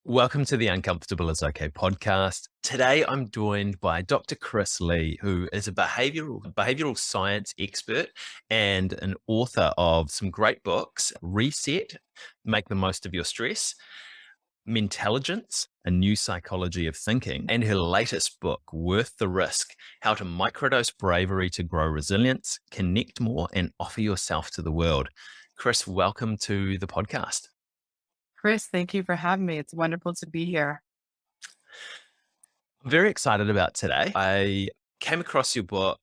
Welcome to the Uncomfortable is Okay podcast. Today, I'm joined by Dr. Kris Lee, who is a behavioral science expert and an author of some great books: Reset, Make the Most of Your Stress, Mentelligence, A New Psychology of Thinking, and her latest book, Worth the Risk: How to Microdose Bravery to Grow Resilience, Connect More, and Offer Yourself to the World. Kris, welcome to the podcast. Chris, thank you for having me. It's wonderful to be here. I'm very excited about today. I came across your book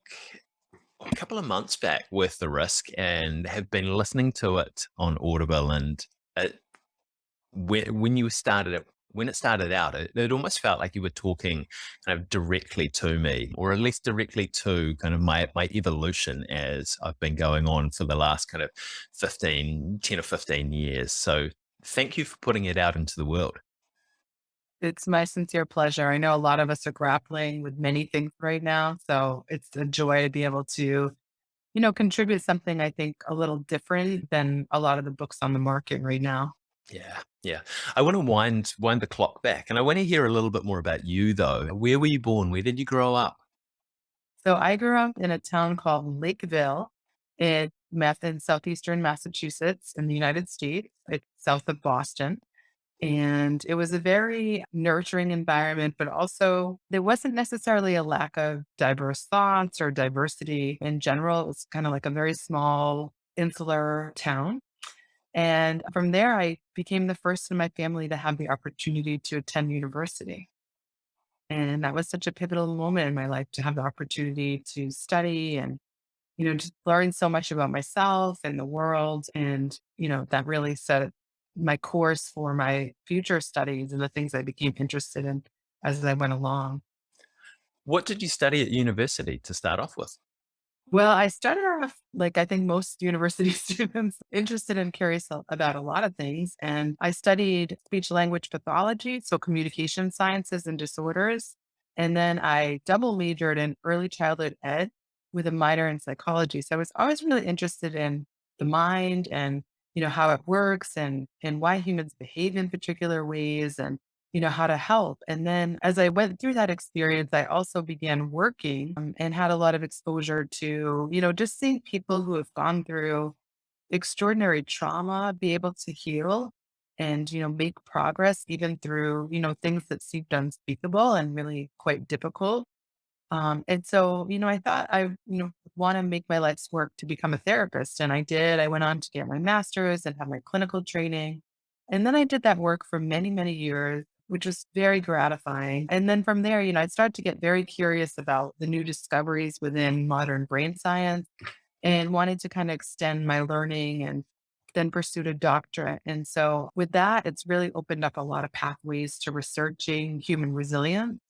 a couple of months back with the risk and have been listening to it on Audible. And it, when you started it, when it started out, it almost felt like you were talking kind of directly to me, or at least directly to kind of my evolution as I've been going on for the last kind of 10 or 15 years. So thank you for putting it out into the world. It's my sincere pleasure. I know a lot of us are grappling with many things right now. So it's a joy to be able to, contribute something I think a little different than a lot of the books on the market right now. Yeah, yeah. I want to wind the clock back, and I want to hear a little bit more about you, though. Where were you born? Where did you grow up? So I grew up in a town called Lakeville in southeastern Massachusetts in the United States. It's south of Boston. And it was a very nurturing environment, but also there wasn't necessarily a lack of diverse thoughts or diversity in general. It was kind of like a very small insular town. And from there, I became the first in my family to have the opportunity to attend university. And that was such a pivotal moment in my life to have the opportunity to study and, just learn so much about myself and the world. And, that really set my course for my future studies and the things I became interested in as I went along. What did you study at university to start off with? Well, I started off like I think most university students, interested and curious about a lot of things. And I studied speech language pathology, so communication sciences and disorders. And then I double majored in early childhood ed with a minor in psychology. So I was always really interested in the mind and how it works and why humans behave in particular ways and how to help. And then as I went through that experience, I also began working and had a lot of exposure to, just seeing people who have gone through extraordinary trauma be able to heal and, make progress even through, things that seemed unspeakable and really quite difficult. And so, I thought I, want to make my life's work to become a therapist. And I did. I went on to get my master's and have my clinical training. And then I did that work for many, many years, which was very gratifying. And then from there, I started to get very curious about the new discoveries within modern brain science and wanted to kind of extend my learning and then pursued a doctorate. And so with that, it's really opened up a lot of pathways to researching human resilience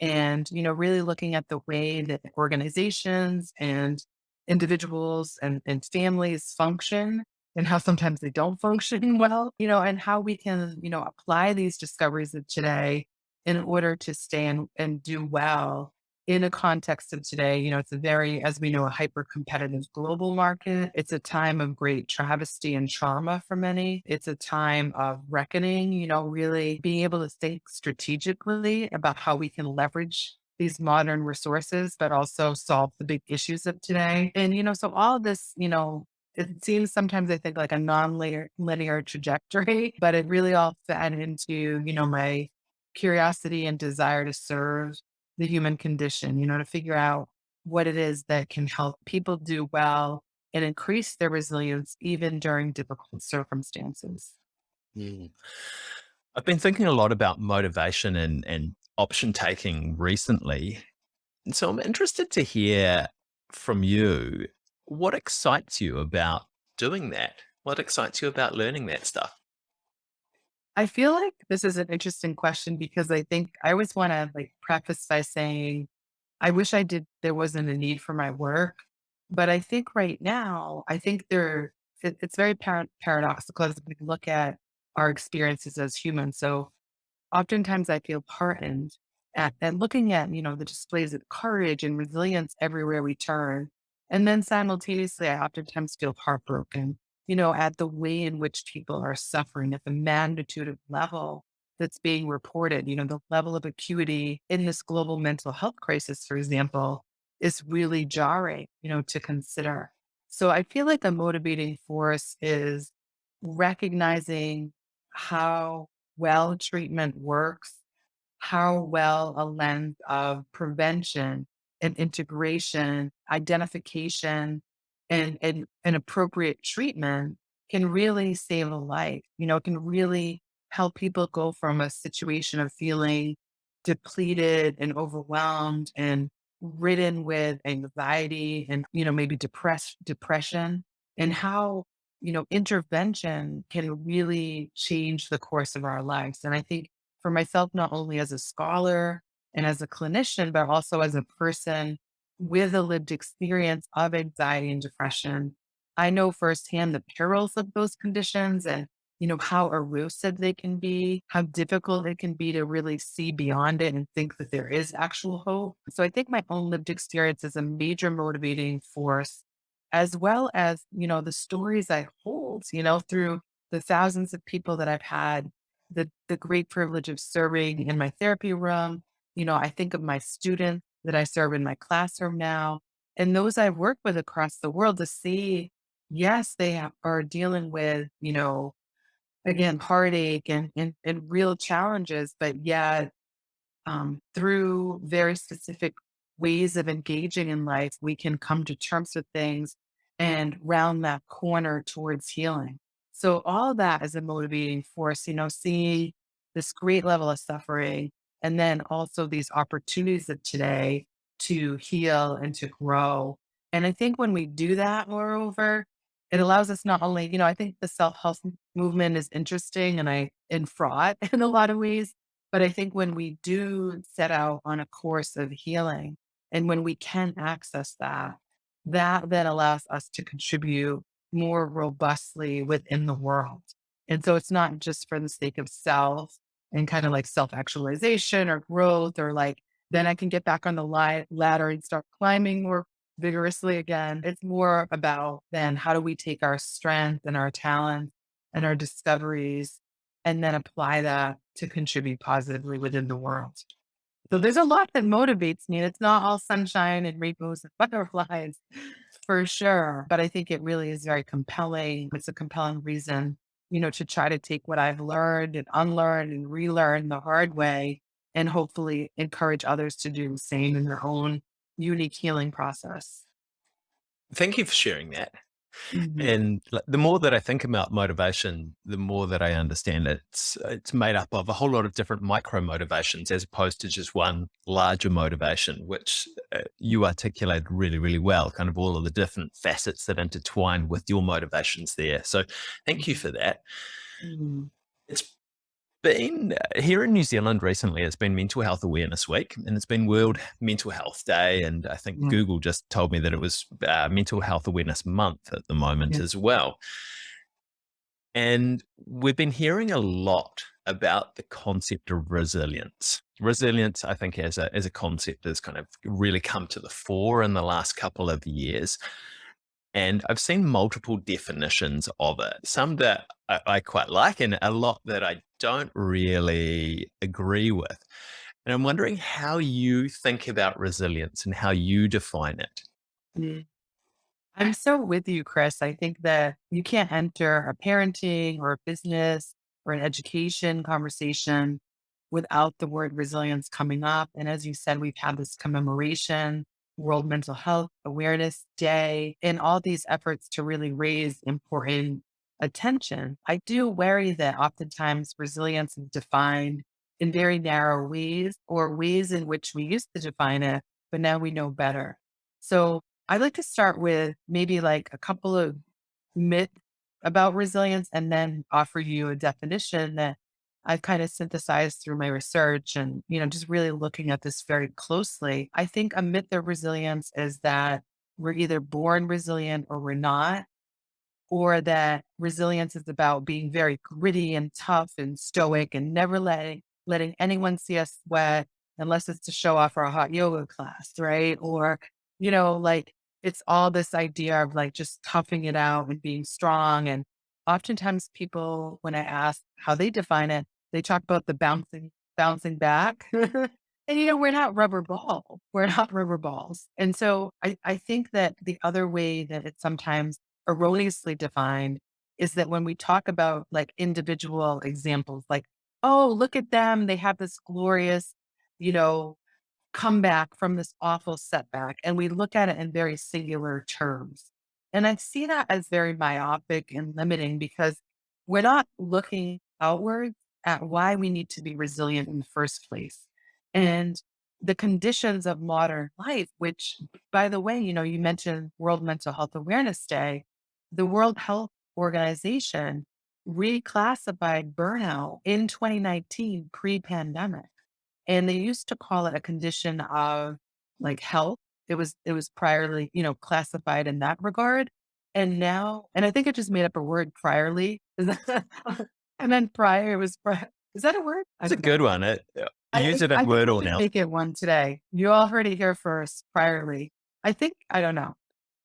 and, really looking at the way that organizations and individuals and families function and how sometimes they don't function well, and how we can, apply these discoveries of today in order to stay and do well in a context of today. It's a very, as we know, a hyper competitive global market. It's a time of great travesty and trauma for many. It's a time of reckoning, really being able to think strategically about how we can leverage these modern resources, but also solve the big issues of today. And, so all of this, it seems sometimes I think like a linear trajectory, but it really all fed into, my curiosity and desire to serve the human condition, to figure out what it is that can help people do well and increase their resilience even during difficult circumstances. Mm. I've been thinking a lot about motivation and option taking recently. And so I'm interested to hear from you what excites you about doing that? What excites you about learning that stuff? I feel like this is an interesting question because I think I always want to like preface by saying, I wish there wasn't a need for my work. But I think right now, I think it's very paradoxical as we look at our experiences as humans. So oftentimes I feel heartened at looking at, the displays of courage and resilience everywhere we turn. And then simultaneously, I oftentimes feel heartbroken, at the way in which people are suffering at the magnitude of level that's being reported. The level of acuity in this global mental health crisis, for example, is really jarring, to consider. So I feel like a motivating force is recognizing how well treatment works, how well a lens of prevention and integration, identification, and appropriate treatment can really save a life. It can really help people go from a situation of feeling depleted and overwhelmed and ridden with anxiety and, maybe depression, and how, intervention can really change the course of our lives. And I think for myself, not only as a scholar and as a clinician, but also as a person with a lived experience of anxiety and depression, I know firsthand the perils of those conditions and, how erosive they can be, how difficult it can be to really see beyond it and think that there is actual hope. So I think my own lived experience is a major motivating force, as well as, the stories I hold, through the thousands of people that I've had the great privilege of serving in my therapy room. I think of my students that I serve in my classroom now, and those I've worked with across the world to see, yes, are dealing with, again, heartache and real challenges, but yet through very specific ways of engaging in life, we can come to terms with things and round that corner towards healing. So, all of that is a motivating force, seeing this great level of suffering and then also these opportunities of today to heal and to grow. And I think when we do that, moreover, it allows us not only, I think the self-help movement is interesting and fraught in a lot of ways, but I think when we do set out on a course of healing and when we can access that, that then allows us to contribute more robustly within the world. And so it's not just for the sake of self and kind of like self actualization or growth or like, then I can get back on the ladder and start climbing more vigorously again. It's more about then how do we take our strength and our talent and our discoveries and then apply that to contribute positively within the world. So there's a lot that motivates me. And it's not all sunshine and rainbows and butterflies for sure. But I think it really is very compelling. It's a compelling reason, to try to take what I've learned and unlearn and relearn the hard way and hopefully encourage others to do the same in their own unique healing process. Thank you for sharing that. Mhm. And like, the more that I think about motivation, the more that I understand it's made up of a whole lot of different micro motivations as opposed to just one larger motivation, which you articulated really, really well. Kind of all of the different facets that intertwine with your motivations there. So, thank you for that. Mhm. It's been here in New Zealand recently. It's been Mental Health Awareness Week, and it's been World Mental Health Day, and I think Yeah. Google just told me that it was Mental Health Awareness Month at the moment Yeah. as well. And we've been hearing a lot about the concept of resilience. Resilience, I think, as a concept, has kind of really come to the fore in the last couple of years. And I've seen multiple definitions of it, some that I quite like, and a lot that I don't really agree with. And I'm wondering how you think about resilience and how you define it. Mm. I'm so with you, Chris. I think that you can't enter a parenting or a business or an education conversation without the word resilience coming up. And as you said, we've had this commemoration, World Mental Health Awareness Day, and all these efforts to really raise important attention. I do worry that oftentimes resilience is defined in very narrow ways or ways in which we used to define it, but now we know better. So I'd like to start with maybe like a couple of myths about resilience and then offer you a definition that I've kind of synthesized through my research and, just really looking at this very closely. I think a myth of resilience is that we're either born resilient or we're not, or that resilience is about being very gritty and tough and stoic and never letting anyone see us sweat unless it's to show off our hot yoga class, right? Or, like it's all this idea of like just toughing it out and being strong. And oftentimes people, when I ask how they define it, They talk about the bouncing back. And we're not rubber ball. We're not rubber balls. And so I think that the other way that it's sometimes erroneously defined is that when we talk about like individual examples, like, oh, look at them, they have this glorious, you know, come back from this awful setback, and we look at it in very singular terms. And I see that as very myopic and limiting because we're not looking outwards at why we need to be resilient in the first place. And the conditions of modern life, which, by the way, you mentioned World Mental Health Awareness Day, the World Health Organization reclassified burnout in 2019 pre pandemic, and they used to call it a condition of like health. It was priorly, classified in that regard. And now, and I think it just made up a word priorly. And then prior was is that a word? I It's a don't know. good one. Use it I at think I Wordle should now. make it one today. You all heard it here first, priorly. I don't know.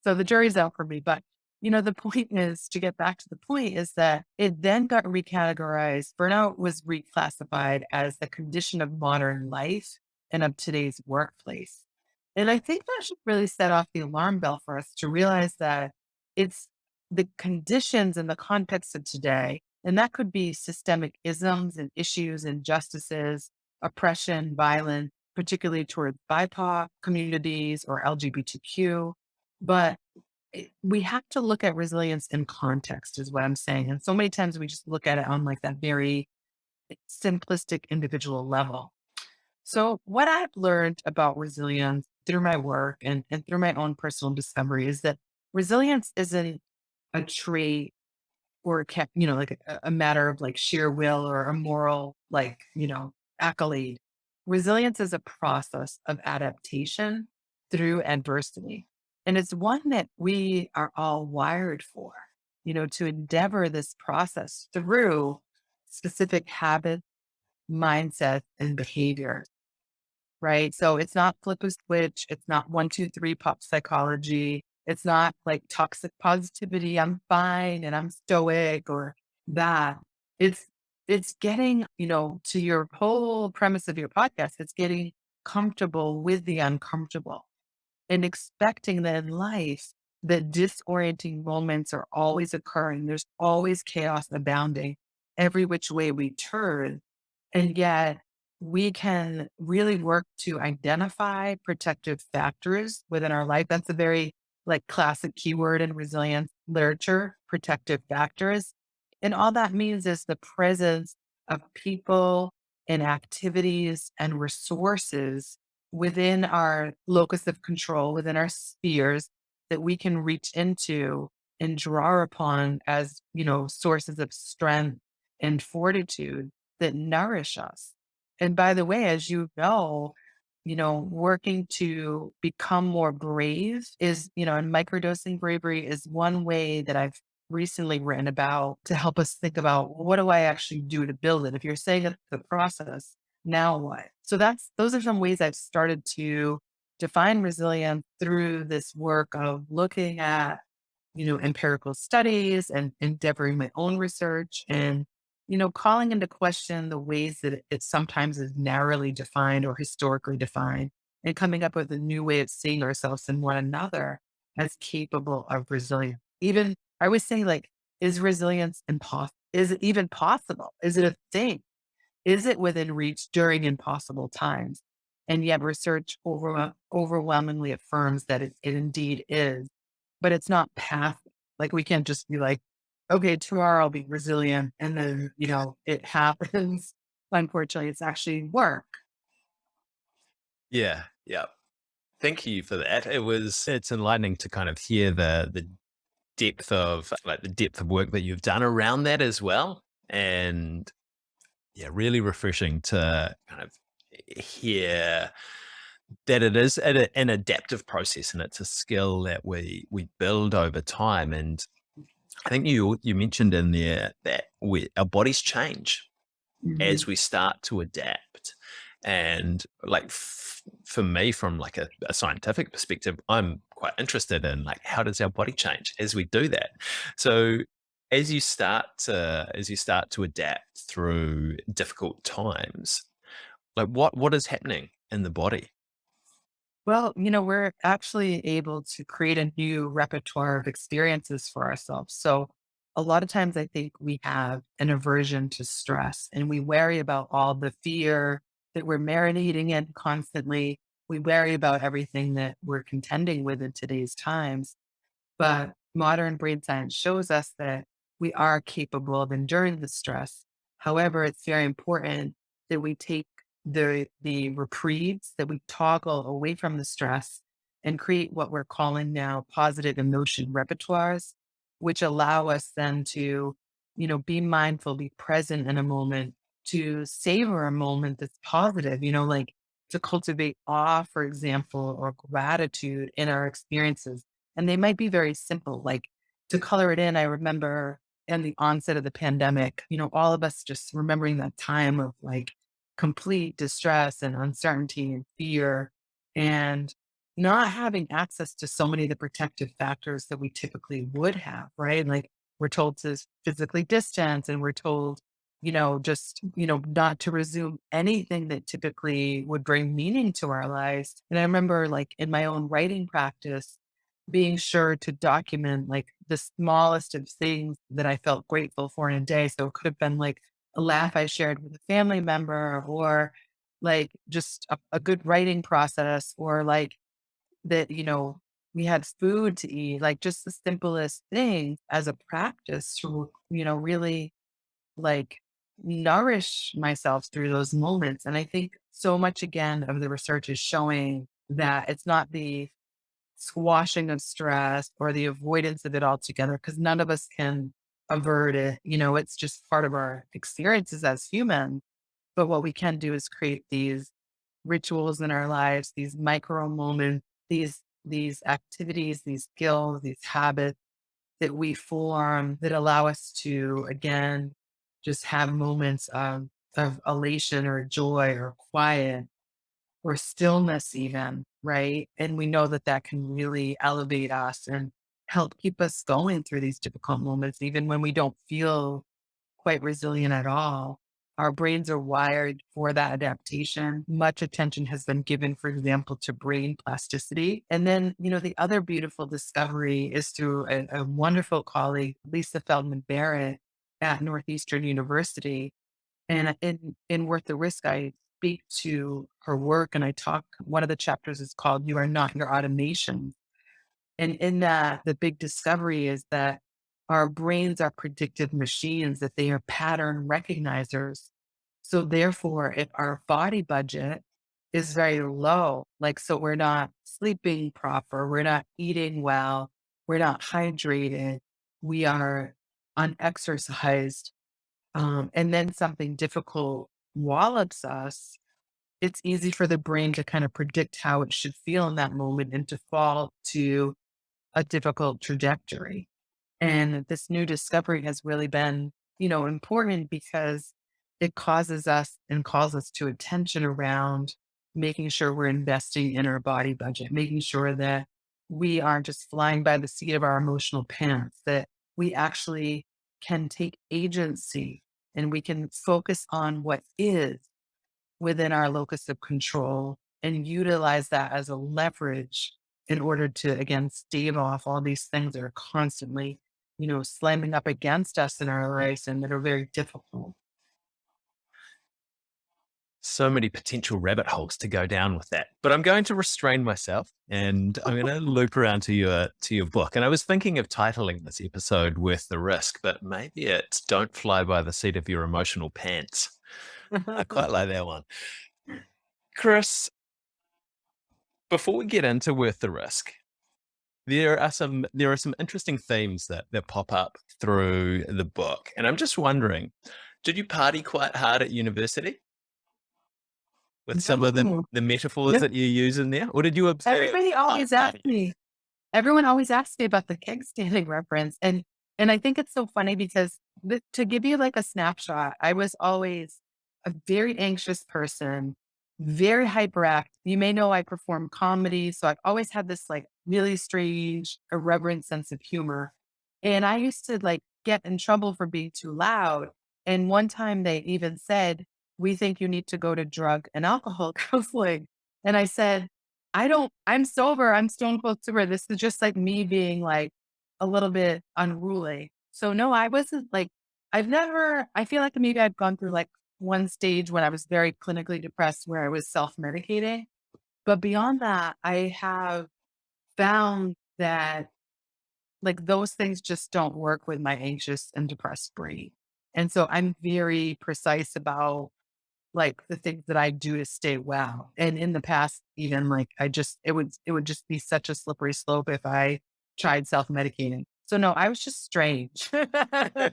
So the jury's out for me. But, the point is to get back to the point is that it then got recategorized. Burnout was reclassified as the condition of modern life and of today's workplace. And I think that should really set off the alarm bell for us to realize that it's the conditions and the context of today. And that could be systemic isms and issues, injustices, oppression, violence, particularly towards BIPOC communities or LGBTQ. But we have to look at resilience in context, is what I'm saying. And so many times we just look at it on like that very simplistic individual level. So, what I've learned about resilience through my work and through my own personal discovery is that resilience isn't a trait or like a matter of like sheer will or a moral, like, accolade. Resilience is a process of adaptation through adversity. And it's one that we are all wired for, to endeavor this process through specific habits, mindset, and behavior. Right? So it's not flip a switch. It's not 1, 2, 3 pop psychology. It's not like toxic positivity. I'm fine and I'm stoic or that. It's it's getting, to your whole premise of your podcast, it's getting comfortable with the uncomfortable and expecting that in life that disorienting moments are always occurring. There's always chaos abounding every which way we turn. And yet we can really work to identify protective factors within our life. That's a very like classic keyword in resilience literature, protective factors. And all that means is the presence of people and activities and resources within our locus of control, within our spheres that we can reach into and draw upon as, sources of strength and fortitude that nourish us. And by the way, as working to become more brave is, and microdosing bravery is one way that I've recently written about to help us think about, well, what do I actually do to build it? If you're saying it's the process, now what? So those are some ways I've started to define resilience through this work of looking at, empirical studies and endeavoring my own research and, calling into question the ways that it sometimes is narrowly defined or historically defined and coming up with a new way of seeing ourselves and one another as capable of resilience. Even I always say like, is resilience impossible? Is it even possible? Is it a thing? Is it within reach during impossible times? And yet research overwhelmingly affirms that it indeed is, but it's not passive. Like we can't just be like, okay, tomorrow I'll be resilient. And then, it happens. Unfortunately, it's actually work. Yeah. Yeah. Thank you for that. It's enlightening to kind of hear the depth of work that you've done around that as well. And yeah, really refreshing to kind of hear that it is an adaptive process and it's a skill that we build over time. And I think you mentioned in there that our bodies change Mhm. as we start to adapt. And like for me, from like a scientific perspective, I'm quite interested in like how does our body change as we do that. So as you start to adapt through difficult times, like what is happening in the body? Well, we're actually able to create a new repertoire of experiences for ourselves. So, a lot of times I think we have an aversion to stress and we worry about all the fear that we're marinating in constantly. We worry about everything that we're contending with in today's times. But modern brain science shows us that we are capable of enduring the stress. However, it's very important that we take the reprieves, that we toggle away from the stress and create what we're calling now positive emotion repertoires, which allow us then to, be mindful, be present in a moment, to savor a moment that's positive, like to cultivate awe, for example, or gratitude in our experiences, and they might be very simple. Like to color it in, I remember in the onset of the pandemic, all of us just remembering that time of like complete distress and uncertainty and fear and not having access to so many of the protective factors that we typically would have, right? Like we're told to physically distance and we're told, just, not to resume anything that typically would bring meaning to our lives. And I remember like in my own writing practice, being sure to document like the smallest of things that I felt grateful for in a day. So it could have been like a laugh I shared with a family member or like just a good writing process or like that, we had food to eat, like just the simplest thing as a practice to, really like nourish myself through those moments. And I think so much again of the research is showing that it's not the squashing of stress or the avoidance of it altogether because none of us can avert it. It's just part of our experiences as humans. But what we can do is create these rituals in our lives, these micro moments, these activities, these skills, these habits that we form that allow us to again just have moments of elation or joy or quiet or stillness even, right? And we know that that can really elevate us and help keep us going through these difficult moments, even when we don't feel quite resilient at all. Our brains are wired for that adaptation. Much attention has been given, for example, to brain plasticity. And then, the other beautiful discovery is through a wonderful colleague, Lisa Feldman Barrett at Northeastern University, and in Worth the Risk, I speak to her work and I talk, one of the chapters is called You Are Not Your Automation. And in that, the big discovery is that our brains are predictive machines, that they are pattern recognizers. So therefore, if our body budget is very low, like so we're not sleeping proper, we're not eating well, we're not hydrated, we are unexercised, and then something difficult wallops us, it's easy for the brain to kind of predict how it should feel in that moment and to fall to a difficult trajectory. And this new discovery has really been, important because it causes us and calls us to attention around making sure we're investing in our body budget, making sure that we aren't just flying by the seat of our emotional pants, that we actually can take agency and we can focus on what is within our locus of control and utilize that as a leverage in order to, again, stave off all these things that are constantly, slamming up against us in our lives and that are very difficult. So many potential rabbit holes to go down with that. But I'm going to restrain myself and I'm going to loop around to your book. And I was thinking of titling this episode Worth the Risk, but maybe it's Don't Fly by the Seat of Your Emotional Pants. I quite like that one. Kris, before we get into Worth the Risk, there are some interesting themes that pop up through the book. And I'm just wondering, did you party quite hard at university with some of the, No, the metaphors no. that you use in there? Or did you observe Everybody hard always asks party? me. Everyone always asks me about the keg-standing reference, and I think it's so funny because to give you like a snapshot, I was always a very anxious person, very hyperactive. You may know I perform comedy, so I've always had this like really strange, irreverent sense of humor. And I used to like get in trouble for being too loud. And one time they even said, "We think you need to go to drug and alcohol counseling." And I said, I'm sober. I'm stone cold sober. This is just like me being like a little bit unruly. So no, I wasn't like, I feel like maybe I've gone through like one stage when I was very clinically depressed where I was self medicating. But beyond that, I have found that like those things just don't work with my anxious and depressed brain. And so I'm very precise about like the things that I do to stay well. And in the past, even like it would just be such a slippery slope if I tried self-medicating. So no, I was just strange. I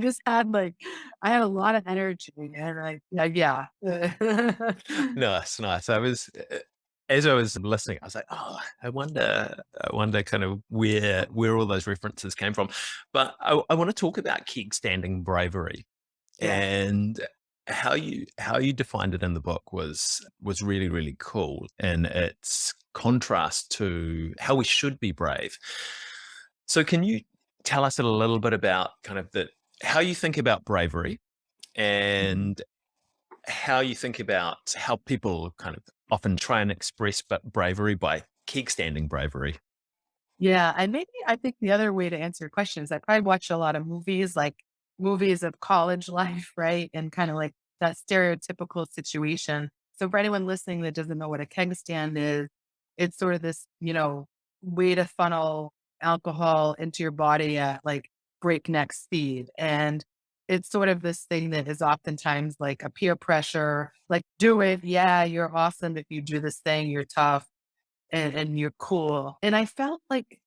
just had like I had a lot of energy and yeah. Nice, nice. As I was listening, I was like, "Oh, I wonder kind of where all those references came from." But I want to talk about keg-standing bravery, Yes. and how you defined it in the book was really, really cool in its contrast to how we should be brave. So can you tell us a little bit about kind of the how you think about bravery Mhm. and how you think about how people kind of often try and express bravery by keg-standing bravery? Yeah, and maybe I think the other way to answer your question is I probably watch a lot of movies, like movies of college life, right? And kind of like that stereotypical situation. So for anyone listening that doesn't know what a keg stand is, it's sort of this, way to funnel alcohol into your body at like breakneck speed. And it's sort of this thing that is oftentimes like a peer pressure, like do it. Yeah, you're awesome. If you do this thing, you're tough and you're cool. And I felt like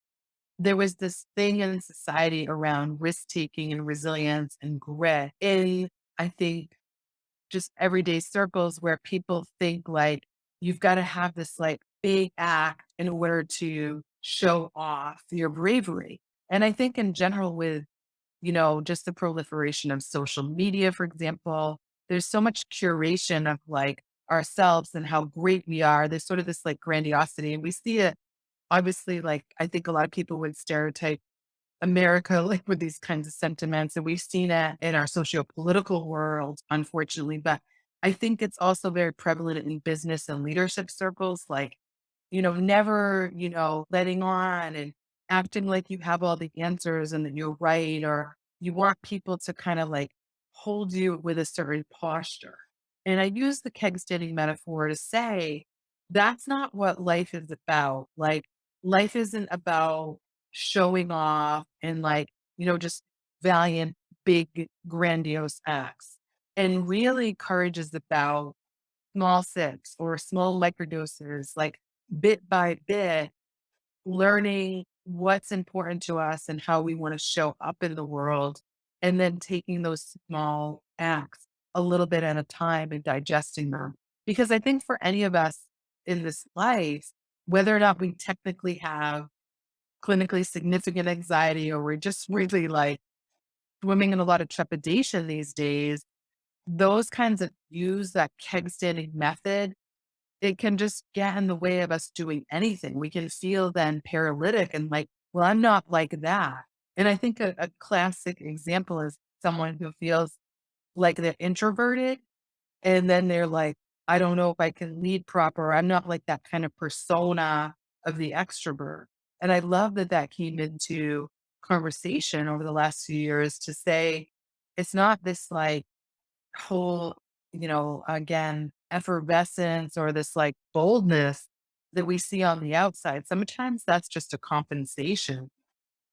there was this thing in society around risk taking and resilience and grit in, I think, just everyday circles where people think like you've got to have this like big act in order to show off your bravery. And I think in general with, just the proliferation of social media, for example, there's so much curation of like ourselves and how great we are. There's sort of this like grandiosity. And we see it obviously, like, I think a lot of people would stereotype America, like, with these kinds of sentiments, and we've seen it in our socio-political world, unfortunately, but I think it's also very prevalent in business and leadership circles, like, never, letting on and acting like you have all the answers and that you're right, or you want people to kind of, like, hold you with a certain posture. And I use the keg standing metaphor to say, that's not what life is about. Like, life isn't about showing off and like, just valiant, big, grandiose acts. And really, courage is about small sips or small microdoses, like bit by bit, learning what's important to us and how we want to show up in the world. And then taking those small acts a little bit at a time and digesting them. Because I think for any of us in this life, whether or not we technically have clinically significant anxiety or we're just really like swimming in a lot of trepidation these days, those kinds of use that keg standing method, it can just get in the way of us doing anything. We can feel then paralytic and like, well, I'm not like that. And I think a classic example is someone who feels like they're introverted and then they're like, I don't know if I can lead proper. I'm not like that kind of persona of the extrovert. And I love that that came into conversation over the last few years to say it's not this like whole, again, effervescence or this like boldness that we see on the outside. Sometimes that's just a compensation.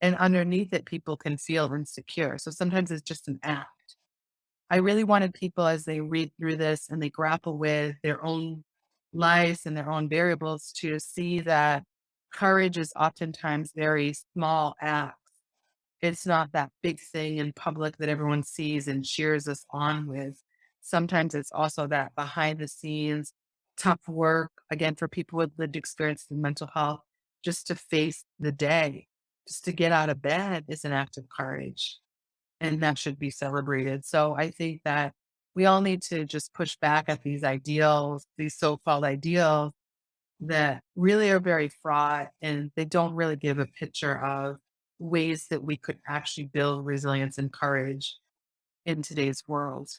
And underneath it, people can feel insecure. So sometimes it's just an act. I really wanted people as they read through this and they grapple with their own lives and their own variables to see that courage is oftentimes very small acts. It's not that big thing in public that everyone sees and cheers us on with. Sometimes it's also that behind the scenes tough work, again, for people with lived experience in mental health, just to face the day, just to get out of bed is an act of courage and that should be celebrated. So I think that we all need to just push back at these ideals, these so-called ideals that really are very fraught and they don't really give a picture of ways that we could actually build resilience and courage in today's world.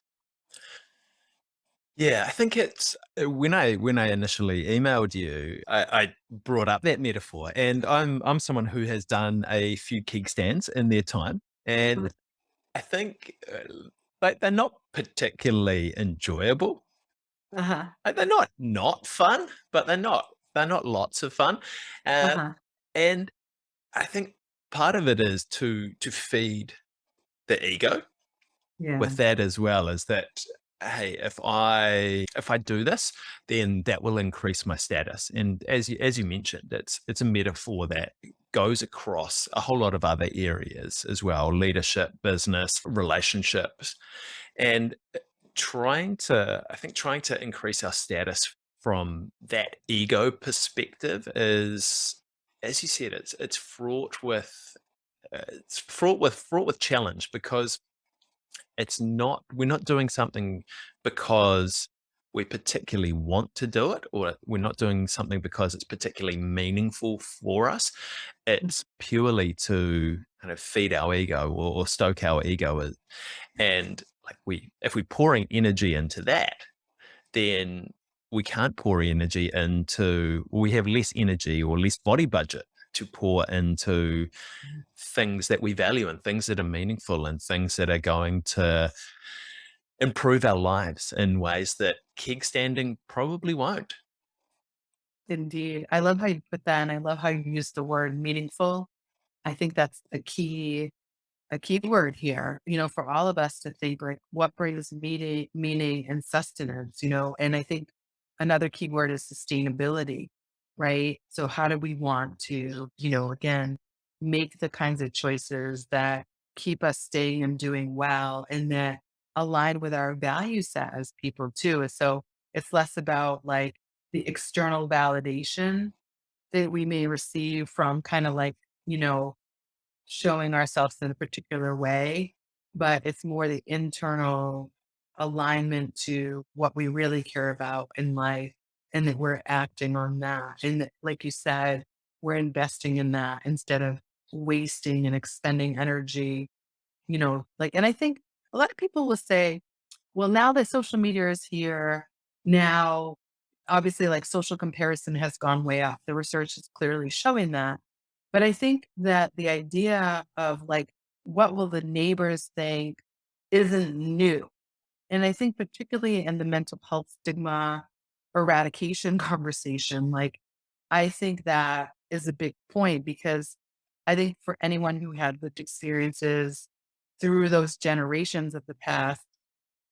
Yeah, I think it's when I initially emailed you, I brought up that metaphor, and I'm someone who has done a few keg stands in their time, and I think they're not particularly enjoyable. Uh-huh. They're not fun, but they're not lots of fun, um, Uh-huh. and I think part of it is to feed the ego Yeah. with that as well, is that, hey, if I do this, then that will increase my status. And as you mentioned, it's a metaphor that goes across a whole lot of other areas as well: leadership, business, relationships, and trying to increase our status from that ego perspective is, as you said, it's fraught with challenge, because we're not doing something because we particularly want to do it, or we're not doing something because it's particularly meaningful for us. It's purely to kind of feed our ego, or stoke our ego. And like, if we're pouring energy into that, then we can't pour energy into, we have less energy or less body budget to pour into things that we value, and things that are meaningful, and things that are going to improve our lives in ways that keg standing probably won't. Indeed. I love how you put that, and I love how you use the word meaningful. I think that's a key word here, for all of us to think, like, what brings meaning and sustenance, and I think another key word is sustainability, right? So how do we want to, again, make the kinds of choices that keep us staying and doing well and that align with our value set as people too. So it's less about like the external validation that we may receive from kind of like, you know, showing ourselves in a particular way, but it's more the internal alignment to what we really care about in life and that we're acting on that. And that, like you said, we're investing in that instead of wasting and expending energy, and I think a lot of people will say, well, now that social media is here, now obviously like social comparison has gone way up. The research is clearly showing that. But I think that the idea of like, what will the neighbors think isn't new. And I think particularly in the mental health stigma eradication conversation, like I think that is a big point because I think for anyone who had lived experiences through those generations of the past,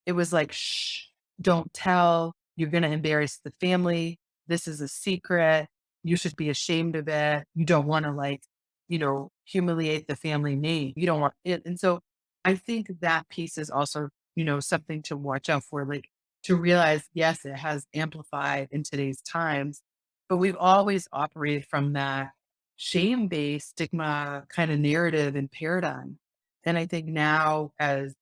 it was like, "Shh, don't tell. You're gonna embarrass the family. This is a secret. You should be ashamed of it. You don't wanna, like, humiliate the family name. You don't want it." And so I think that piece is also, something to watch out for, like, to realize, yes, it has amplified in today's times, but we've always operated from that shame-based stigma kinda narrative and paradigm. And I think now as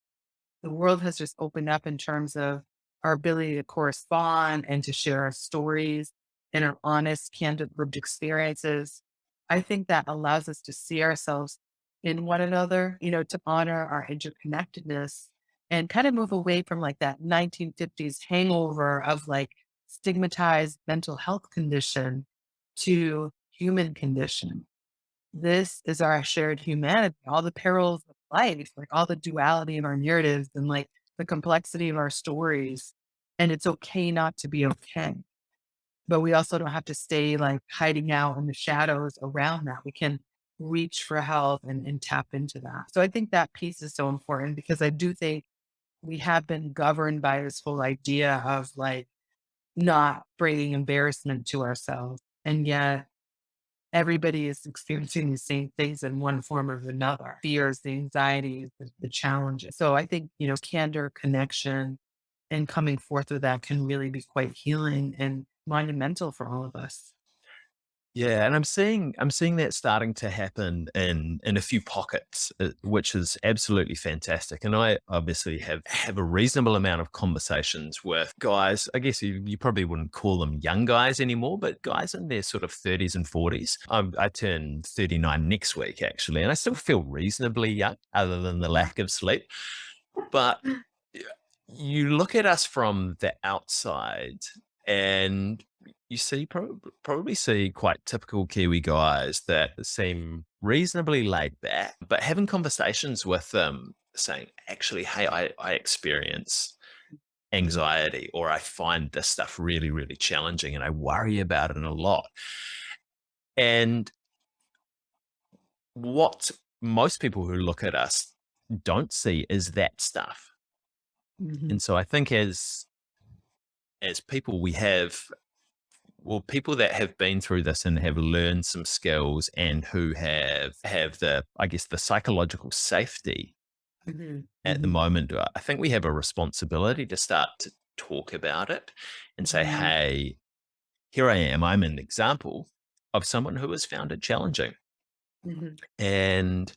the world has just opened up in terms of our ability to correspond and to share our stories and our honest, candid lived experiences. I think that allows us to see ourselves in one another, to honor our interconnectedness and kind of move away from like that 1950s hangover of like stigmatized mental health condition to human condition. This is our shared humanity, all the perils of life, like all the duality of our narratives and like the complexity of our stories. And it's okay not to be okay. But we also don't have to stay like hiding out in the shadows around that. We can reach for help and tap into that. So I think that piece is so important because I do think we have been governed by this whole idea of like not bringing embarrassment to ourselves. And yet everybody is experiencing the same things in one form or another. Fears, the anxieties, the challenges. So I think, candor, connection, and coming forth with that can really be quite healing and monumental for all of us. Yeah, and I'm seeing that starting to happen in a few pockets, which is absolutely fantastic. And I obviously have a reasonable amount of conversations with guys. I guess you probably wouldn't call them young guys anymore, but guys in their sort of 30s and 40s. I turn 39 next week actually, and I still feel reasonably young, other than the lack of sleep. But y- you look at us from the outside, and you see probably see quite typical Kiwi guys that seem reasonably laid back, but having conversations with them saying, actually, hey, I experience anxiety, or I find this stuff really, really challenging and I worry about it a lot. And what most people who look at us don't see is that stuff. Mhm. And so I think as people, we have, well, people that have been through this and have learned some skills, and who have the, I guess, the psychological safety Mhm. at the Mhm. moment, I think we have a responsibility to start to talk about it and say, Mhm. hey, here I am, I'm an example of someone who has found it challenging. Mhm. And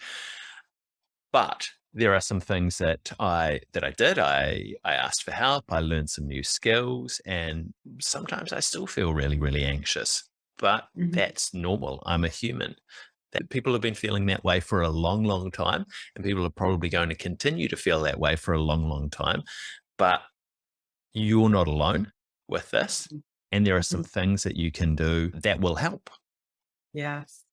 but there are some things that I did. I asked for help. I learned some new skills, and sometimes I still feel really, really anxious. But Mhm. that's normal. I'm a human. That people have been feeling that way for a long, long time, and people are probably going to continue to feel that way for a long, long time. But you're not alone with this, Mhm. and there are some Mhm. things that you can do that will help. Yes.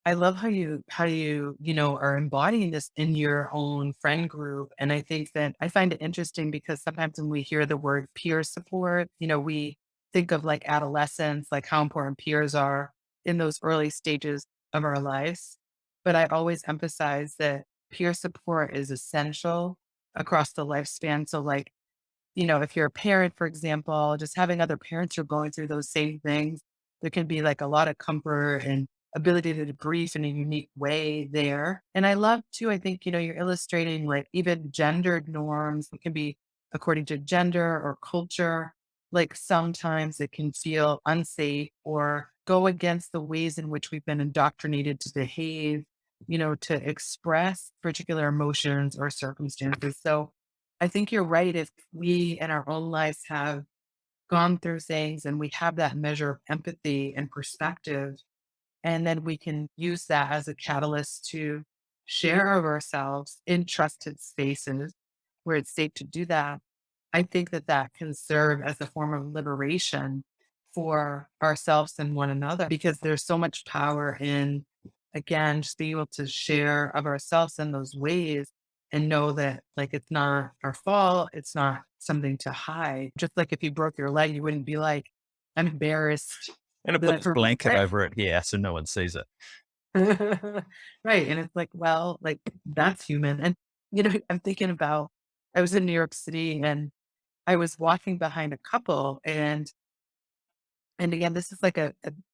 I love how you are embodying this in your own friend group. And I think that I find it interesting because sometimes when we hear the word peer support, we think of like adolescence, like how important peers are in those early stages of our lives. But I always emphasize that peer support is essential across the lifespan. So like, if you're a parent, for example, just having other parents who are going through those same things, there can be like a lot of comfort and ability to debrief in a unique way there. And I love too, I think, you're illustrating like even gendered norms. It can be according to gender or culture. Like sometimes it can feel unsafe or go against the ways in which we've been indoctrinated to behave, to express particular emotions or circumstances. So I think you're right. If we in our own lives have gone through things and we have that measure of empathy and perspective, and then we can use that as a catalyst to share of ourselves in trusted spaces where it's safe to do that. I think that that can serve as a form of liberation for ourselves and one another because there's so much power in, again, just being able to share of ourselves in those ways and know that like it's not our fault. It's not something to hide. Just like if you broke your leg, you wouldn't be like, I'm embarrassed And I that put I this hurt my blanket leg. over it here so no one sees it. Right, and it's like, well, like, that's human, and, I'm thinking about I was in New York City, and I was walking behind a couple, and again, this is like an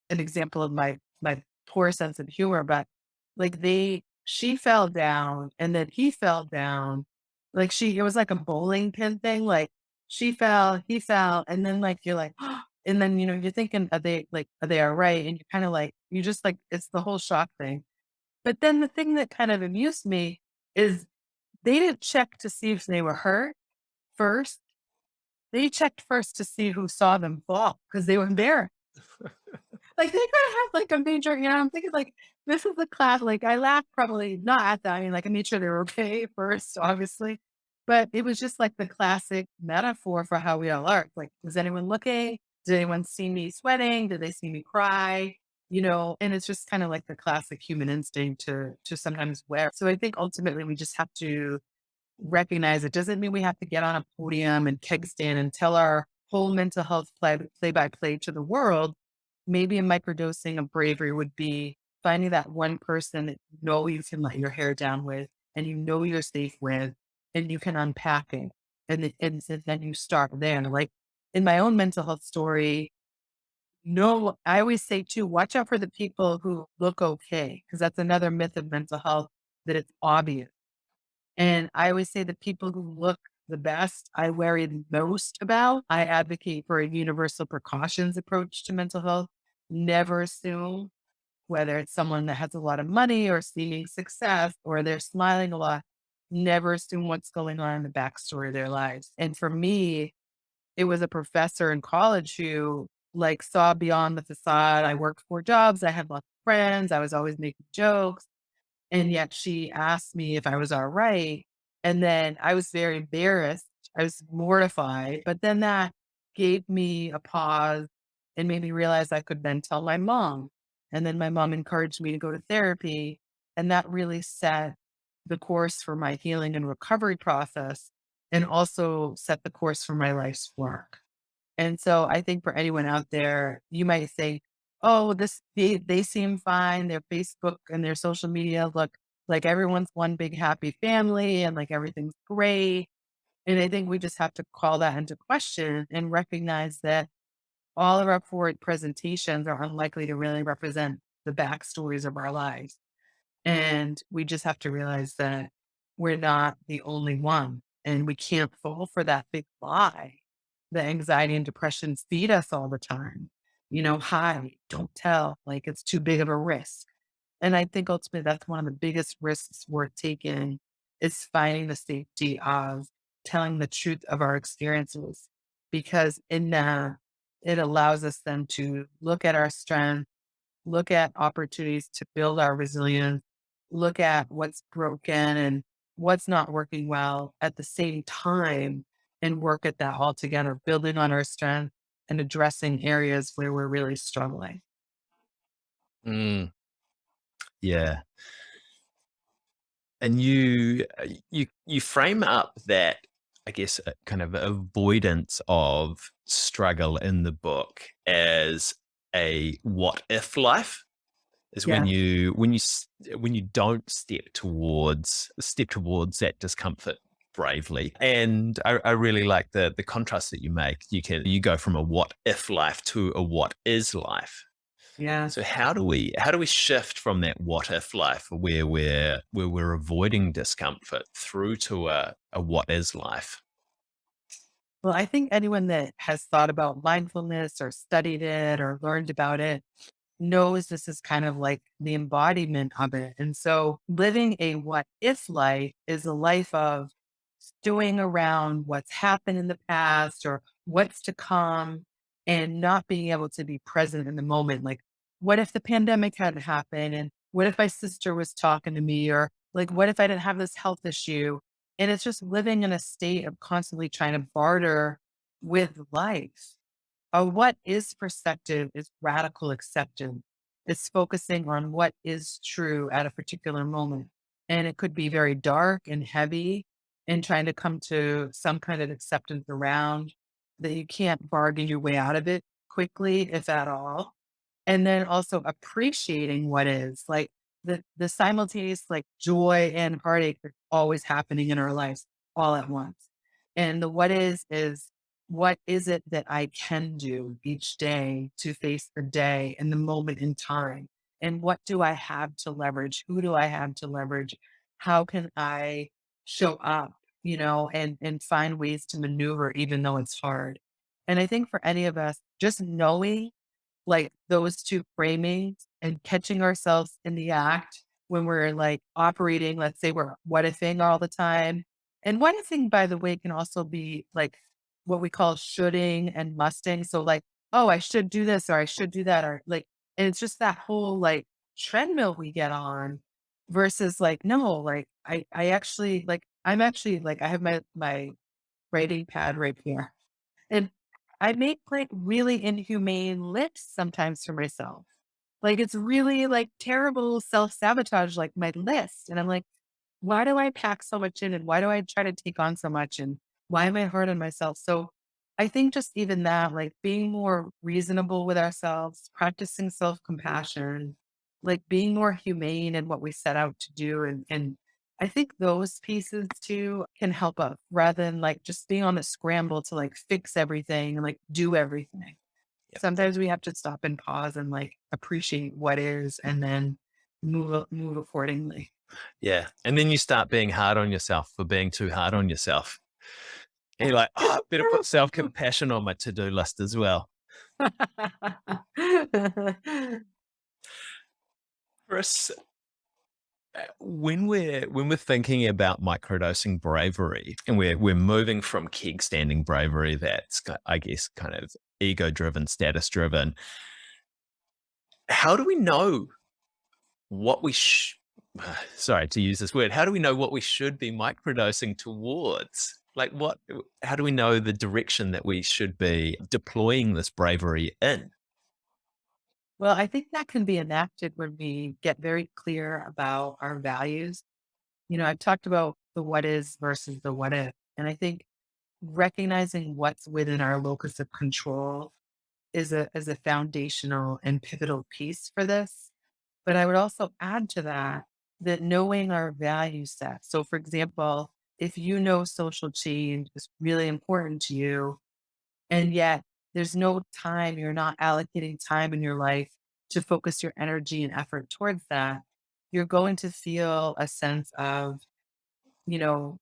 example of my poor sense of humor, but, like, she fell down, and then he fell down, like, it was like a bowling pin thing, like, she fell, he fell, and then, like, you're like, and then, you're thinking, are they alright? And you're kinda like you just, like it's the whole shock thing. But then the thing that kind of amused me is they didn't check to see if they were hurt first. They checked first to see who saw them fall because they were embarrassed. Like they could have like a major, I'm thinking like this is the class. Like I laughed probably not at that. I mean, like I made sure they were okay first, obviously. But it was just like the classic metaphor for how we all are. Like, was anyone looking? Did anyone see me sweating? Did they see me cry? And it's just kind of like the classic human instinct to sometimes wear. So I think ultimately we just have to recognize it doesn't mean we have to get on a podium and keg stand and tell our whole mental health play by play to the world. Maybe a microdosing of bravery would be finding that one person that you can let your hair down with and you're safe with and you can unpack it. And then you start there. Like in my own mental health story, no, I always say too, watch out for the people who look okay, because that's another myth of mental health that it's obvious. And I always say the people who look the best, I worry the most about. I advocate for a universal precautions approach to mental health, never assume whether it's someone that has a lot of money or seeming success or they're smiling a lot, never assume what's going on in the backstory of their lives. And for me, it was a professor in college who like saw beyond the facade. I worked 4 jobs. I had lots of friends. I was always making jokes. And yet she asked me if I was all right. And then I was very embarrassed. I was mortified. But then that gave me a pause and made me realize I could then tell my mom. And then my mom encouraged me to go to therapy. And that really set the course for my healing and recovery process and also set the course for my life's work. And so I think for anyone out there, you might think, "Oh, they seem fine. Their Facebook and their social media look like everyone's one big happy family and like everything's great." And I think we just have to call that into question and recognize that all of our forward presentations are unlikely to really represent the backstories of our lives. And we just have to realize that we're not the only one, and we can't fall for that big lie. The anxiety and depression feed us all the time. Hide, don't tell, like it's too big of a risk. And I think ultimately that's one of the biggest risks worth taking is finding the safety of telling the truth of our experiences. Because in that, it allows us then to look at our strengths, look at opportunities to build our resilience, look at what's broken and what's not working well at the same time, and work at that all together, building on our strength and addressing areas where we're really struggling. Mm, yeah. And you frame up that, I guess, kind of avoidance of struggle in the book as a what if life is when Yeah. you don't step towards that discomfort bravely. And I really like the contrast that you make. You go from a what if life to a what is life. Yeah. So how do we shift from that what if life where we're avoiding discomfort through to a what is life? Well, I think anyone that has thought about mindfulness or studied it or learned about it knows this is kind of like the embodiment of it. And so living a what if life is a life of stewing around what's happened in the past or what's to come and not being able to be present in the moment. Like, what if the pandemic hadn't happened? And what if my sister was talking to me? Or like, what if I didn't have this health issue? And it's just living in a state of constantly trying to barter with life. A what is perspective is radical acceptance. It's focusing on what is true at a particular moment. And it could be very dark and heavy and trying to come to some kind of acceptance around that you can't bargain your way out of it quickly, if at all. And then also appreciating what is like the simultaneous like joy and heartache that's always happening in our lives all at once. And the what is what is it that I can do each day to face the day and the moment in time? And what do I have to leverage? Who do I have to leverage? How can I show up, and find ways to maneuver even though it's hard? And I think for any of us, just knowing like those two framings and catching ourselves in the act when we're like operating, let's say we're what ifing all the time. And what ifing, by the way, can also be like what we call shoulding and musting. So like, oh, I should do this or I should do that, or like, and it's just that whole like treadmill we get on versus like, no, like I actually like I'm actually like I have my writing pad right here. And I make like really inhumane lists sometimes for myself. Like it's really like terrible self-sabotage, like my list. And I'm like, why do I pack so much in and why do I try to take on so much and why am I hard on myself? So I think just even that, like being more reasonable with ourselves, practicing self-compassion, like being more humane in what we set out to do. And I think those pieces too can help us rather than like just being on the scramble to like fix everything and like do everything. Yep. Sometimes we have to stop and pause and like appreciate what is and then move accordingly. Yeah. And then you start being hard on yourself for being too hard on yourself. And you're like, oh, I better put self compassion on my to do list as well. Chris, when we're thinking about microdosing bravery, and we're moving from keg standing bravery that's I guess kind of ego driven, status driven, how do we know what we sorry to use this word, how do we know what we should be microdosing towards? Like what how do we know the direction that we should be deploying this bravery in? Well, I think that can be enacted when we get very clear about our values. I've talked about the what is versus the what if. And I think recognizing what's within our locus of control is a foundational and pivotal piece for this. But I would also add to that that knowing our value set. So for example, if you know social change is really important to you, and yet there's no time, you're not allocating time in your life to focus your energy and effort towards that, you're going to feel a sense of, you know,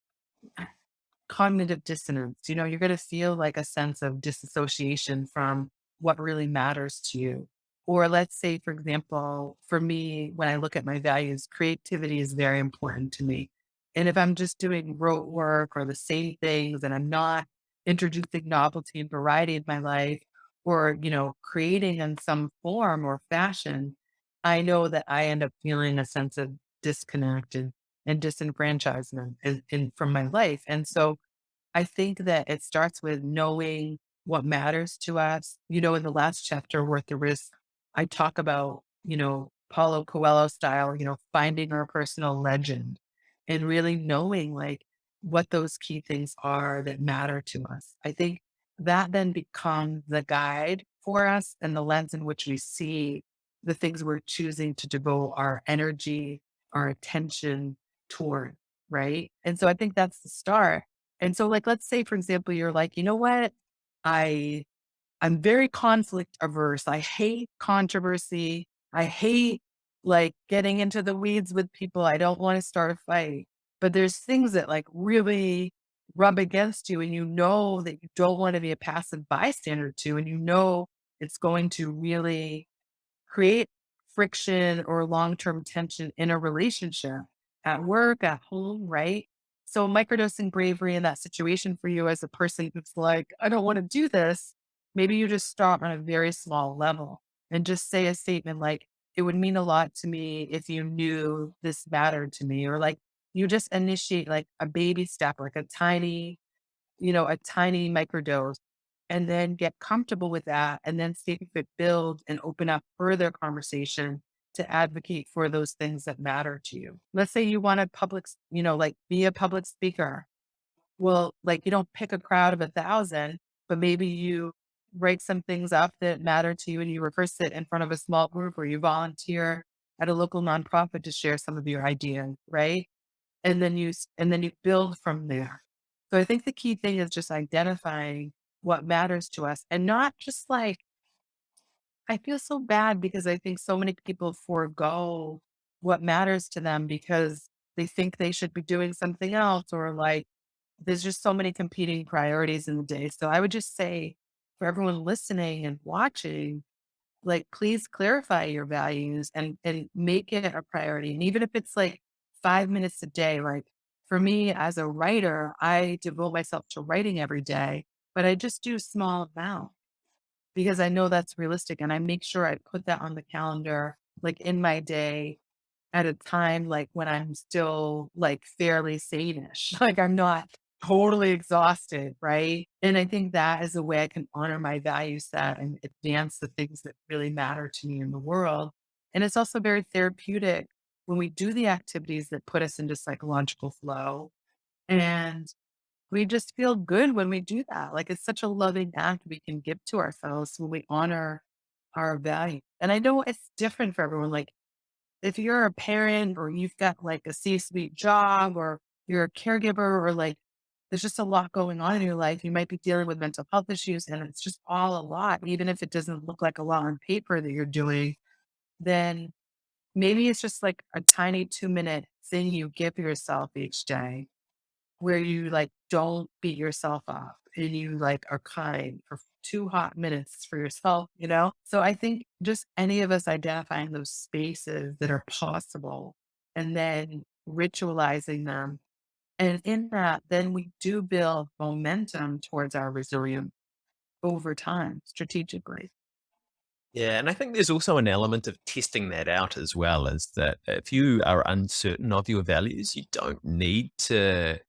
cognitive dissonance. You're going to feel like a sense of disassociation from what really matters to you. Or let's say, for example, for me, when I look at my values, creativity is very important to me. And if I'm just doing rote work or the same things and I'm not introducing novelty and variety in my life or, creating in some form or fashion, I know that I end up feeling a sense of disconnect and disenfranchisement from my life. And so I think that it starts with knowing what matters to us. In the last chapter, Worth the Risk, I talk about, Paulo Coelho style, finding our personal legend and really knowing like what those key things are that matter to us. I think that then becomes the guide for us and the lens in which we see the things we're choosing to devote our energy, our attention toward. Right. And so I think that's the start. And so, like, let's say, for example, you're like, you know what? I I'm very conflict averse. I hate controversy. I hate like getting into the weeds with people. I don't want to start a fight. But there's things that like really rub against you and you know that you don't want to be a passive bystander to, and it's going to really create friction or long-term tension in a relationship at work, at home, right? So microdosing bravery in that situation for you as a person who's like, I don't want to do this. Maybe you just start on a very small level and just say a statement like, it would mean a lot to me if you knew this mattered to me, or like you just initiate like a baby step, like a tiny microdose, and then get comfortable with that. And then see if it builds and open up further conversation to advocate for those things that matter to you. Let's say you want to like be a public speaker. Well, like you don't pick a crowd of 1,000, but maybe you write some things up that matter to you and you rehearse it in front of a small group, or you volunteer at a local nonprofit to share some of your ideas, right? And then you build from there. So I think the key thing is just identifying what matters to us and not just like, I feel so bad because I think so many people forego what matters to them because they think they should be doing something else, or like there's just so many competing priorities in the day. So I would just say for everyone listening and watching, like, please clarify your values and make it a priority. And even if it's like 5 minutes a day, like for me as a writer, I devote myself to writing every day, but I just do small amount because I know that's realistic. And I make sure I put that on the calendar, like in my day at a time, like when I'm still like fairly sane-ish, like I'm not totally exhausted, right? And I think that is a way I can honor my value set and advance the things that really matter to me in the world. And it's also very therapeutic when we do the activities that put us into psychological flow. And we just feel good when we do that. Like it's such a loving act we can give to ourselves when we honor our value. And I know it's different for everyone. Like if you're a parent or you've got like a C-suite job or you're a caregiver, or like there's just a lot going on in your life, you might be dealing with mental health issues and it's just all a lot. Even if it doesn't look like a lot on paper that you're doing, then maybe it's just like a tiny 2-minute thing you give yourself each day where you like don't beat yourself up and you like are kind 2 hot minutes for yourself, you know? So I think just any of us identifying those spaces that are possible and then ritualizing them. And in that, then we do build momentum towards our resilience over time strategically. Yeah, and I think there's also an element of testing that out as well, is that if you are uncertain of your values, you don't need to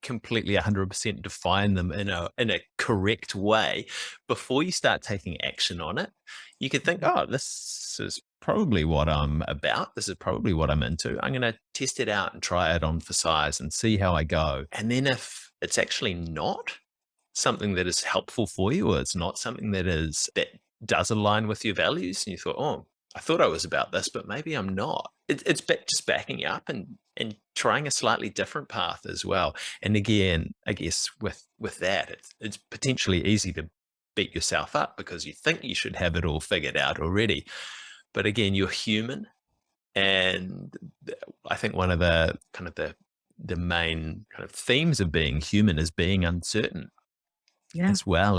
completely 100% define them in a correct way before you start taking action on it. You could think, Mhm. oh, this is probably what I'm about. This is probably what I'm into. I'm going to test it out and try it on for size and see how I go. And then if it's actually not something that is helpful for you, or it's not something that does align with your values, and you thought, oh, I thought I was about this, but maybe I'm not. It's just backing you up and trying a slightly different path as well. And again, I guess with that, it's potentially easy to beat yourself up because you think you should have it all figured out already. But again, you're human, and I think one of the main kind of themes of being human is being uncertain Yeah. as well,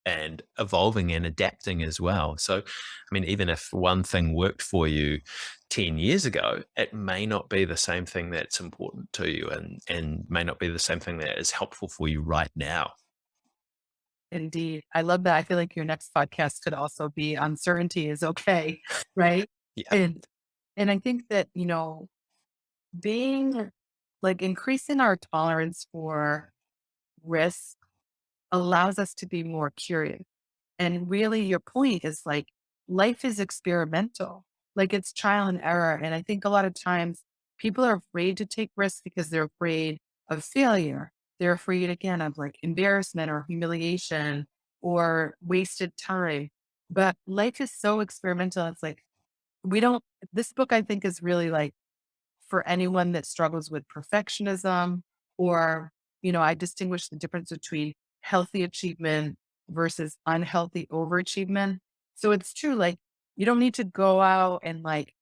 and evolving and adapting as well. So, I mean, even if one thing worked for you 10 years ago, it may not be the same thing that's important to you, and may not be the same thing that is helpful for you right now. Indeed. I love that. I feel like your next podcast could also be uncertainty is okay, right? Yeah. And I think that, being like increasing our tolerance for risk allows us to be more curious. And really your point is like life is experimental. Like it's trial and error. And I think a lot of times people are afraid to take risks because they're afraid of failure. They're afraid again of like embarrassment or humiliation or wasted time. But life is so experimental. It's like we don't this book I think is really like for anyone that struggles with perfectionism or, I distinguish the difference between healthy achievement versus unhealthy overachievement. So it's true, like, you don't need to go out and like,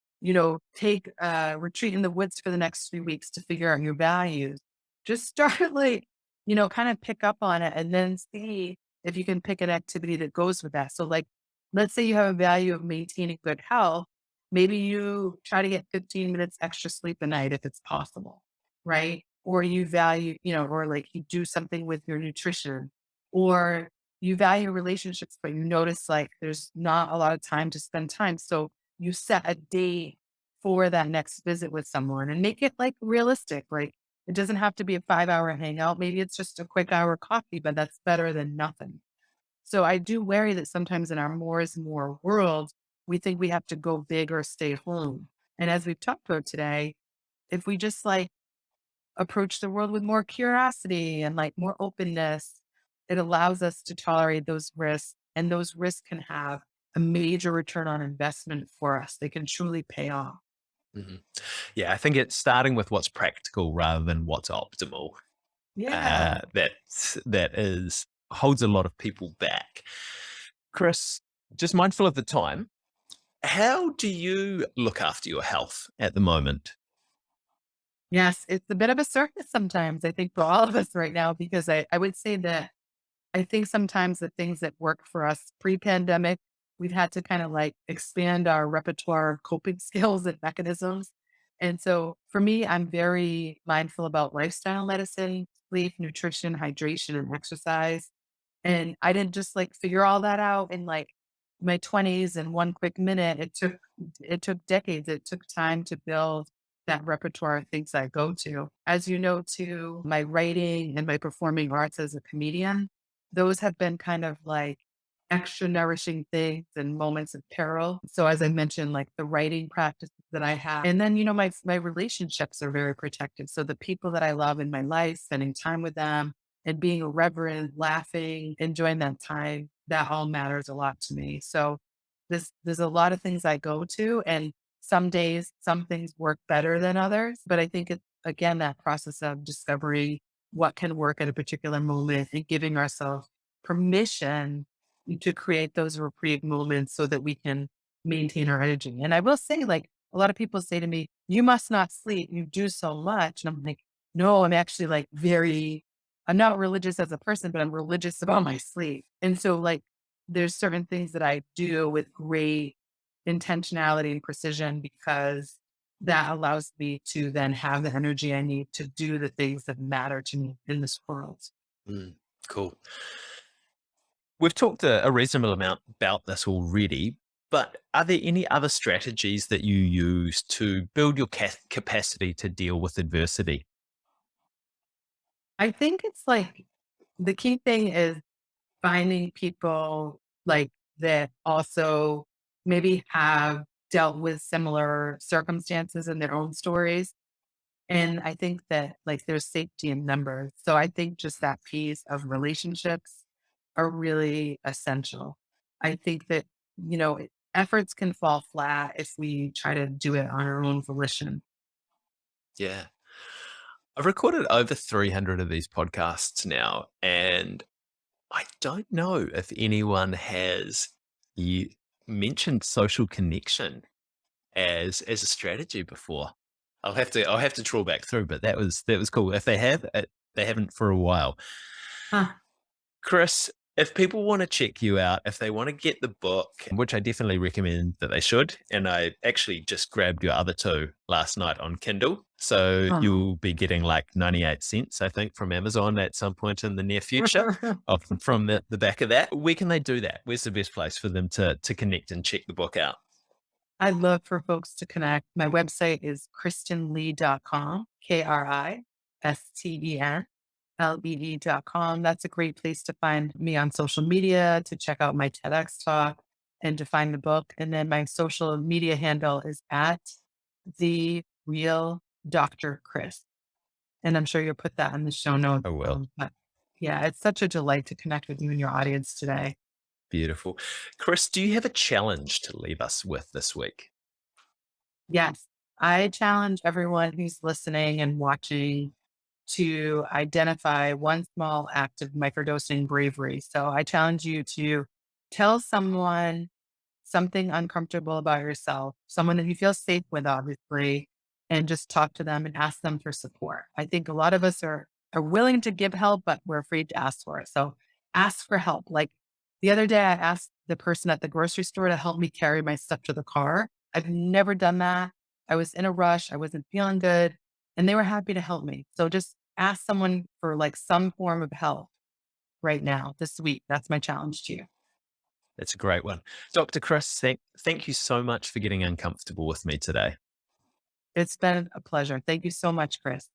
take a retreat in the woods for the next 3 weeks to figure out your values. Just start like, kind of pick up on it and then see if you can pick an activity that goes with that. So like, let's say you have a value of maintaining good health. Maybe you try to get 15 minutes extra sleep a night if it's possible, right? Or you value, or like you do something with your nutrition, or you value relationships, but you notice like there's not a lot of time to spend time. So you set a date for that next visit with someone and make it like realistic. Like it doesn't have to be a 5 hour hangout. Maybe it's just a quick hour coffee, but that's better than nothing. So I do worry that sometimes in our more is more world, we think we have to go big or stay home. And as we've talked about today, if we just like approach the world with more curiosity and like more openness, it allows us to tolerate those risks. And those risks can have a major return on investment for us. They can truly pay off. Mhm. Yeah, I think it's starting with what's practical rather than what's optimal. Yeah. That is holds a lot of people back. Chris, just mindful of the time, how do you look after your health at the moment? Yes. It's a bit of a circus sometimes, I think, for all of us right now, because I would say that I think sometimes the things that work for us pre-pandemic, we've had to kind of like expand our repertoire of coping skills and mechanisms. And so for me, I'm very mindful about lifestyle medicine, sleep, nutrition, hydration, and exercise. And I didn't just like figure all that out in like my 20s in one quick minute. It took decades. It took time to build that repertoire of things I go to. As you know, too, my writing and my performing arts as a comedian, those have been kind of like extra nourishing things and moments of peril. So as I mentioned, like the writing practices that I have. And then, my relationships are very protected. So the people that I love in my life, spending time with them and being irreverent, laughing, enjoying that time, that all matters a lot to me. So there's a lot of things I go to, and some days some things work better than others. But I think it's again that process of discovering what can work at a particular moment and giving ourselves permission to create those reprieve moments so that we can maintain our energy. And I will say, like, a lot of people say to me, you must not sleep. You do so much. And I'm like, no, I'm actually like very I'm not religious as a person, but I'm religious about my sleep. And so like there's certain things that I do with great intentionality and precision because that allows me to then have the energy I need to do the things that matter to me in this world. Mm, cool. We've talked a reasonable amount about this already, but are there any other strategies that you use to build your capacity to deal with adversity? I think it's like the key thing is finding people like that also maybe have dealt with similar circumstances in their own stories. And I think that like there's safety in numbers. So I think just that piece of relationships are really essential. I think that, efforts can fall flat if we try to do it on our own volition. Yeah. I've recorded over 300 of these podcasts now, and I don't know if anyone has you mentioned social connection as a strategy before. I'll have to trawl back through, but that was cool. If they have, they haven't for a while. Huh. Kris, if people want to check you out, if they want to get the book, which I definitely recommend that they should, and I actually just grabbed your other two last night on Kindle. So Oh. you'll be getting like 98 cents, I think, from Amazon at some point in the near future from the back of that. Where can they do that? Where's the best place for them to connect and check the book out? I'd love for folks to connect. My website is kristenlee.com, KRISTENLEE.com. That's a great place to find me on social media, to check out my TEDx talk, and to find the book. And then my social media handle is at the real Dr. Kris. And I'm sure you'll put that in the show notes. Oh, well. But yeah, it's such a delight to connect with you and your audience today. Beautiful. Kris, do you have a challenge to leave us with this week? Yes, I challenge everyone who's listening and watching to identify one small act of microdosing bravery. So I challenge you to tell someone something uncomfortable about yourself, someone that you feel safe with, obviously, and just talk to them and ask them for support. I think a lot of us are willing to give help, but we're afraid to ask for it. So ask for help. Like the other day, I asked the person at the grocery store to help me carry my stuff to the car. I've never done that. I was in a rush. I wasn't feeling good, and they were happy to help me. So just ask someone for like some form of help right now, this week. That's my challenge to you. That's a great one. Dr. Kris, thank you so much for getting uncomfortable with me today. It's been a pleasure. Thank you so much, Chris.